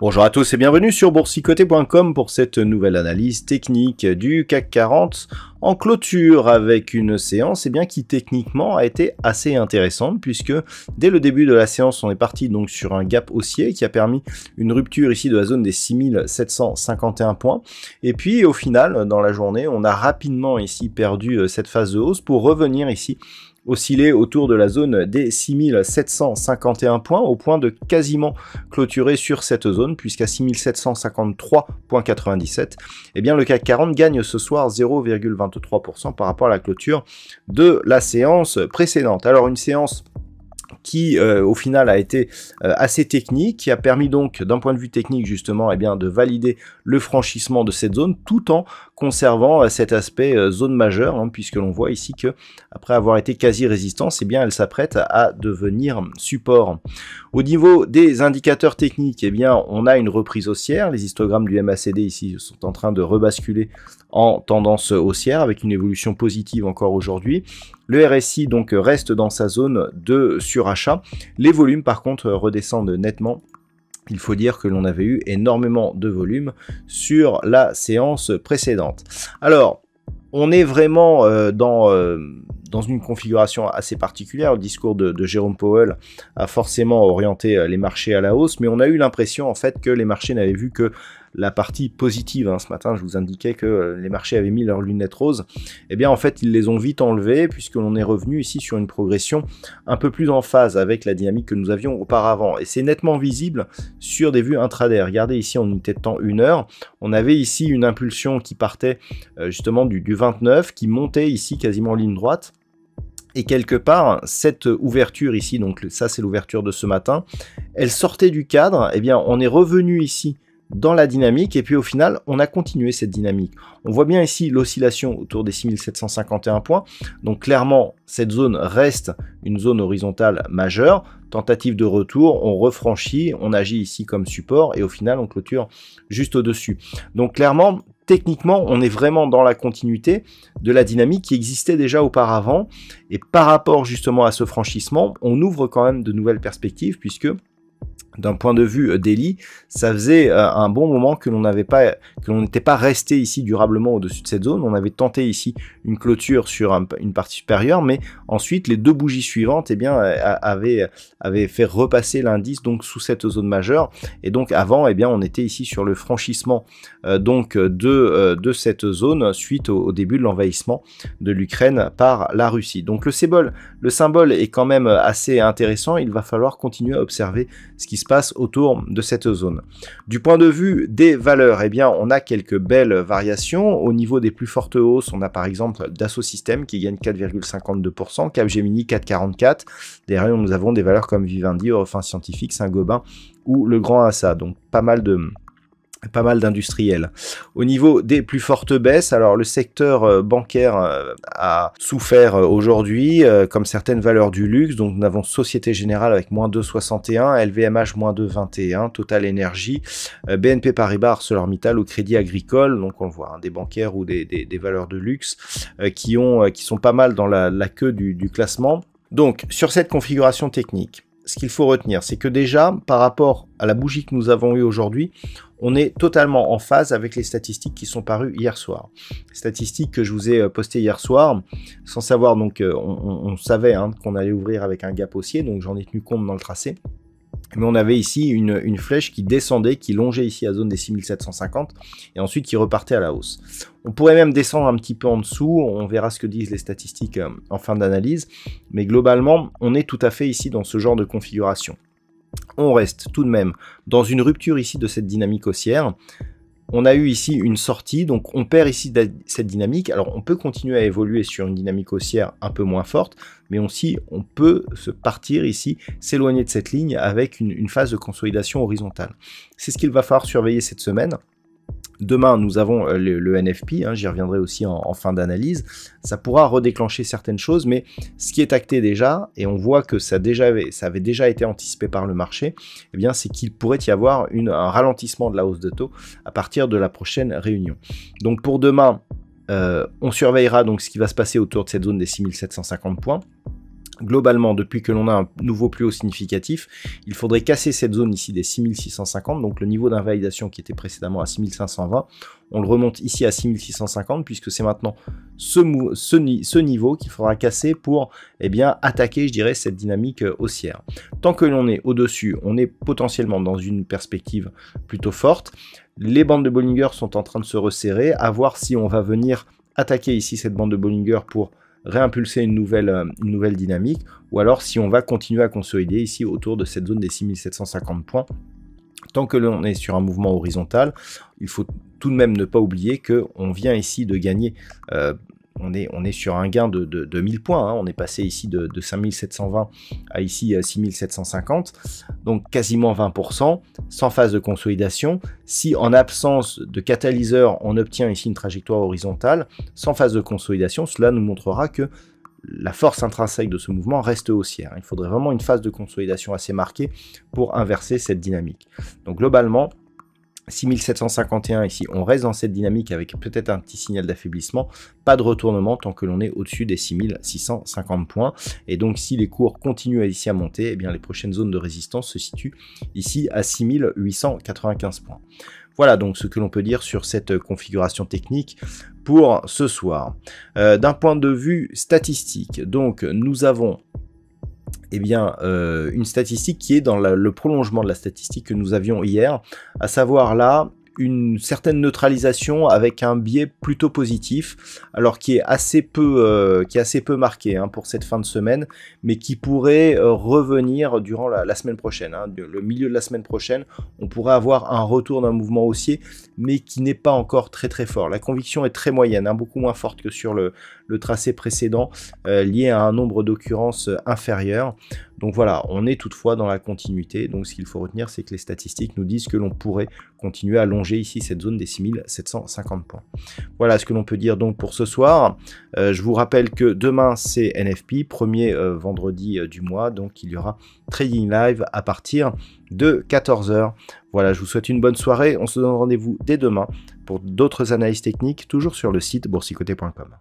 Bonjour à tous et bienvenue sur boursicoté.com pour cette nouvelle analyse technique du CAC 40 en clôture avec une séance qui techniquement a été assez intéressante puisque dès le début de la séance on est parti donc sur un gap haussier qui a permis une rupture ici de la zone des 6751 points et puis au final dans la journée on a rapidement ici perdu cette phase de hausse pour revenir ici osciller autour de la zone des 6751 points au point de quasiment clôturer sur cette zone puisqu'à 6753,97 le CAC 40 gagne ce soir 0,23% par rapport à la clôture de la séance précédente. Alors une séance qui au final a été assez technique, qui a permis donc d'un point de vue technique justement de valider le franchissement de cette zone tout en conservant cet aspect zone majeure puisque l'on voit ici que après avoir été quasi résistance elle s'apprête à devenir support. Au niveau des indicateurs techniques on a une reprise haussière, les histogrammes du MACD ici sont en train de rebasculer en tendance haussière avec une évolution positive encore aujourd'hui. Le RSI donc reste dans sa zone de surachat. Les volumes par contre redescendent nettement. Il faut dire que l'on avait eu énormément de volume sur la séance précédente. Alors, on est vraiment dans une configuration assez particulière. Le discours de Jérôme Powell a forcément orienté les marchés à la hausse, mais on a eu l'impression en fait que les marchés n'avaient vu que la partie positive. Ce matin, je vous indiquais que les marchés avaient mis leurs lunettes roses. En fait, ils les ont vite enlevées puisque l'on est revenu ici sur une progression un peu plus en phase avec la dynamique que nous avions auparavant. Et c'est nettement visible sur des vues intraday. Regardez ici en unité de temps 1 heure. On avait ici une impulsion qui partait justement du 29, qui montait ici quasiment en ligne droite. Et quelque part, cette ouverture ici, donc ça c'est l'ouverture de ce matin, elle sortait du cadre, on est revenu ici dans la dynamique et puis au final on a continué cette dynamique. On voit bien ici l'oscillation autour des 6751 points, donc clairement cette zone reste une zone horizontale majeure, tentative de retour, on refranchit, on agit ici comme support et au final on clôture juste au-dessus. Donc clairement, techniquement, on est vraiment dans la continuité de la dynamique qui existait déjà auparavant et par rapport justement à ce franchissement, on ouvre quand même de nouvelles perspectives puisque d'un point de vue daily, ça faisait un bon moment que l'on n'était pas resté ici durablement au-dessus de cette zone. On avait tenté ici une clôture sur une partie supérieure, mais ensuite les deux bougies suivantes avaient fait repasser l'indice donc sous cette zone majeure. Et donc avant, on était ici sur le franchissement de cette zone suite au début de l'envahissement de l'Ukraine par la Russie. Donc le symbole est quand même assez intéressant. Il va falloir continuer à observer ce qui se passe autour de cette zone. Du point de vue des valeurs, on a quelques belles variations. Au niveau des plus fortes hausses, on a par exemple Dassault Systèmes qui gagne 4,52%, Capgemini 4,44%. Derrière, nous avons des valeurs comme Vivendi, Eurofins Scientifique, Saint-Gobain ou le Grand Assa. Donc pas mal d'industriels. Au niveau des plus fortes baisses, alors le secteur bancaire a souffert aujourd'hui, comme certaines valeurs du luxe. Donc nous avons Société Générale avec moins 2,61, LVMH moins 2,21, Total Energy, BNP Paribas, ArcelorMittal ou Crédit Agricole. Donc on le voit, des bancaires ou des valeurs de luxe qui sont pas mal dans la queue du classement. Donc sur cette configuration technique, ce qu'il faut retenir, c'est que déjà, par rapport à la bougie que nous avons eue aujourd'hui, on est totalement en phase avec les statistiques qui sont parues hier soir. Statistiques que je vous ai postées hier soir, sans savoir, donc on savait qu'on allait ouvrir avec un gap haussier, donc j'en ai tenu compte dans le tracé. Mais on avait ici une flèche qui descendait, qui longeait ici la zone des 6750 et ensuite qui repartait à la hausse. On pourrait même descendre un petit peu en dessous, on verra ce que disent les statistiques en fin d'analyse, mais globalement, on est tout à fait ici dans ce genre de configuration. On reste tout de même dans une rupture ici de cette dynamique haussière. On a eu ici une sortie, donc on perd ici cette dynamique. Alors on peut continuer à évoluer sur une dynamique haussière un peu moins forte, mais aussi on peut se partir ici, s'éloigner de cette ligne avec une phase de consolidation horizontale. C'est ce qu'il va falloir surveiller cette semaine. Demain, nous avons le NFP, hein, j'y reviendrai aussi en fin d'analyse. Ça pourra redéclencher certaines choses, mais ce qui est acté déjà, et on voit que ça avait déjà été anticipé par le marché, eh bien, c'est qu'il pourrait y avoir un ralentissement de la hausse de taux à partir de la prochaine réunion. Donc pour demain, on surveillera donc ce qui va se passer autour de cette zone des 6750 points. Globalement, depuis que l'on a un nouveau plus haut significatif, il faudrait casser cette zone ici des 6650, donc le niveau d'invalidation qui était précédemment à 6520, on le remonte ici à 6650, puisque c'est maintenant ce niveau qu'il faudra casser pour attaquer, je dirais, cette dynamique haussière. Tant que l'on est au-dessus, on est potentiellement dans une perspective plutôt forte. Les bandes de Bollinger sont en train de se resserrer, à voir si on va venir attaquer ici cette bande de Bollinger pour réimpulser une nouvelle dynamique, ou alors si on va continuer à consolider ici autour de cette zone des 6750 points. Tant que l'on est sur un mouvement horizontal, il faut tout de même ne pas oublier qu'on vient ici de gagner, on est sur un gain de 1000 points, hein. On est passé ici de 5720 à ici 6750, donc quasiment 20%, sans phase de consolidation. Si en absence de catalyseur, on obtient ici une trajectoire horizontale, sans phase de consolidation, cela nous montrera que la force intrinsèque de ce mouvement reste haussière. Il faudrait vraiment une phase de consolidation assez marquée pour inverser cette dynamique. Donc globalement, 6751 ici, on reste dans cette dynamique avec peut-être un petit signal d'affaiblissement, pas de retournement tant que l'on est au-dessus des 6650 points. Et donc si les cours continuent ici à monter, eh bien les prochaines zones de résistance se situent ici à 6895 points. Voilà donc ce que l'on peut dire sur cette configuration technique pour ce soir. D'un point de vue statistique, donc nous avons une statistique qui est dans le prolongement de la statistique que nous avions hier, à savoir là une certaine neutralisation avec un biais plutôt positif, alors qui est assez peu marqué hein, pour cette fin de semaine, mais qui pourrait revenir durant la semaine prochaine. Hein. Le milieu de la semaine prochaine, on pourrait avoir un retour d'un mouvement haussier, mais qui n'est pas encore très très fort. La conviction est très moyenne, hein, beaucoup moins forte que sur le tracé précédent, lié à un nombre d'occurrences inférieur. Donc voilà, on est toutefois dans la continuité. Donc ce qu'il faut retenir, c'est que les statistiques nous disent que l'on pourrait continuer à longer ici cette zone des 6750 points. Voilà ce que l'on peut dire donc pour ce soir. Je vous rappelle que demain c'est NFP, premier vendredi du mois. Donc il y aura Trading Live à partir de 14 h. Voilà, je vous souhaite une bonne soirée. On se donne rendez-vous dès demain pour d'autres analyses techniques, toujours sur le site boursicoté.com.